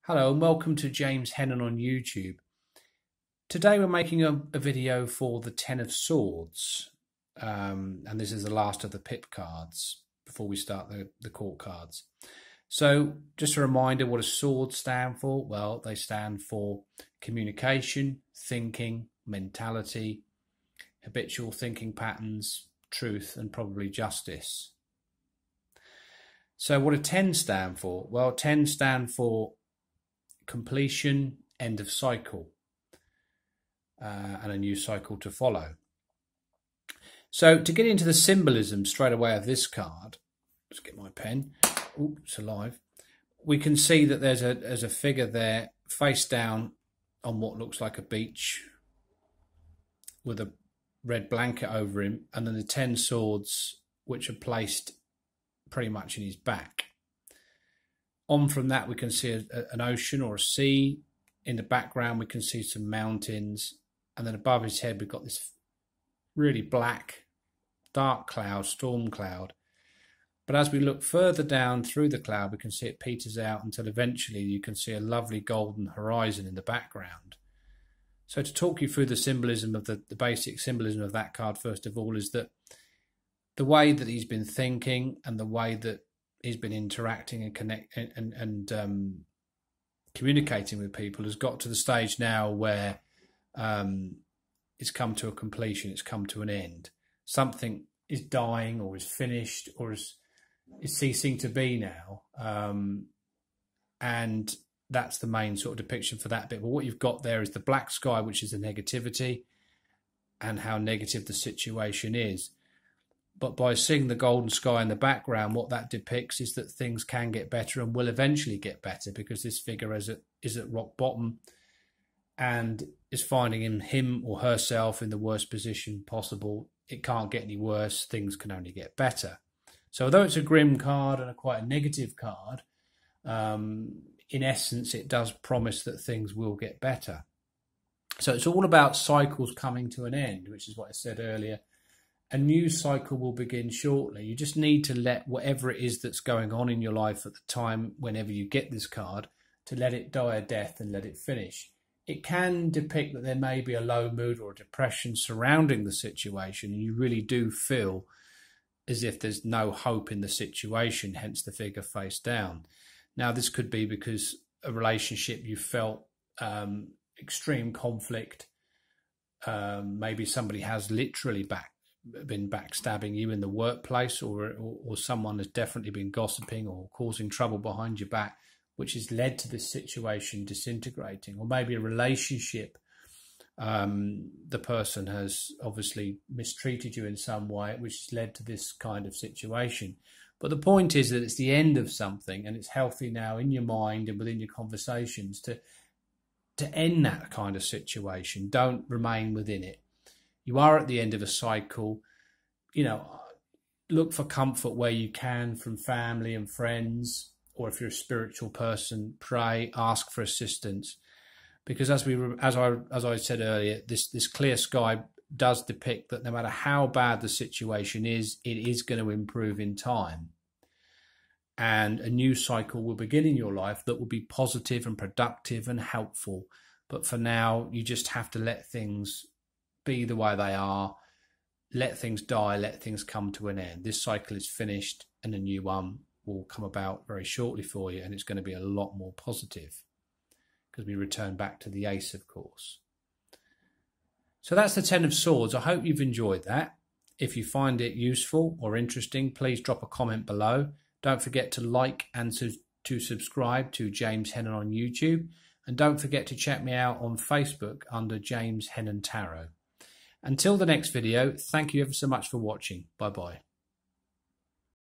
Hello and welcome to James Hennon on YouTube. Today we're making a video for the Ten of Swords, and this is the last of the pip cards before we start the court cards. So just a reminder, what does swords stand for? Well, they stand for communication, thinking, mentality, habitual thinking patterns, truth, and probably justice. So what do 10 stand for? Well, 10 stand for completion, end of cycle, and a new cycle to follow. So to get into the symbolism straight away of this card, let's get my pen. Ooh, it's alive. We can see that there's a figure there face down on what looks like a beach with a red blanket over him, and then the 10 swords which are placed pretty much in his back. On from that, we can see an ocean or a sea. In the background, we can see some mountains. And then above his head, we've got this really black, dark cloud, storm cloud. But as we look further down through the cloud, we can see it peters out until eventually you can see a lovely golden horizon in the background. So to talk you through the symbolism of the basic symbolism of that card, first of all, is that the way that he's been thinking and the way that he's been interacting and communicating with people has got to the stage now where it's come to a completion, it's come to an end. Something is dying or is finished or is ceasing to be now. And that's the main sort of depiction for that bit. But what you've got there is the black sky, which is the negativity and how negative the situation is. But by seeing the golden sky in the background, what that depicts is that things can get better and will eventually get better, because this figure is at rock bottom and is finding him or herself in the worst position possible. It can't get any worse. Things can only get better. So although it's a grim card and quite a negative card, in essence, it does promise that things will get better. So it's all about cycles coming to an end, which is what I said earlier. A new cycle will begin shortly. You just need to let whatever it is that's going on in your life at the time, whenever you get this card, to let it die a death and let it finish. It can depict that there may be a low mood or a depression surrounding the situation, and you really do feel as if there's no hope in the situation, hence the figure face down. Now, this could be because a relationship you felt extreme conflict. Maybe somebody has literally been backstabbing you in the workplace, or someone has definitely been gossiping or causing trouble behind your back, which has led to this situation disintegrating. Or maybe a relationship, the person has obviously mistreated you in some way, which has led to this kind of situation. But the point is that it's the end of something, and it's healthy now in your mind and within your conversations to end that kind of situation. Don't remain within it. You are at the end of a cycle. You know, look for comfort where you can from family and friends, or if you're a spiritual person, pray, ask for assistance. Because as I said earlier, this clear sky does depict that no matter how bad the situation is, it is going to improve in time. And a new cycle will begin in your life that will be positive and productive and helpful. But for now, you just have to let things be the way they are, let things die, let things come to an end. This cycle is finished and a new one will come about very shortly for you, and it's going to be a lot more positive because we return back to the Ace, of course. So that's the 10 of Swords. I hope you've enjoyed that. If you find it useful or interesting, please drop a comment below. Don't forget to like and to subscribe to James Hennon on YouTube, and don't forget to check me out on Facebook under James Hennon Tarot. Until the next video, thank you ever so much for watching. Bye-bye.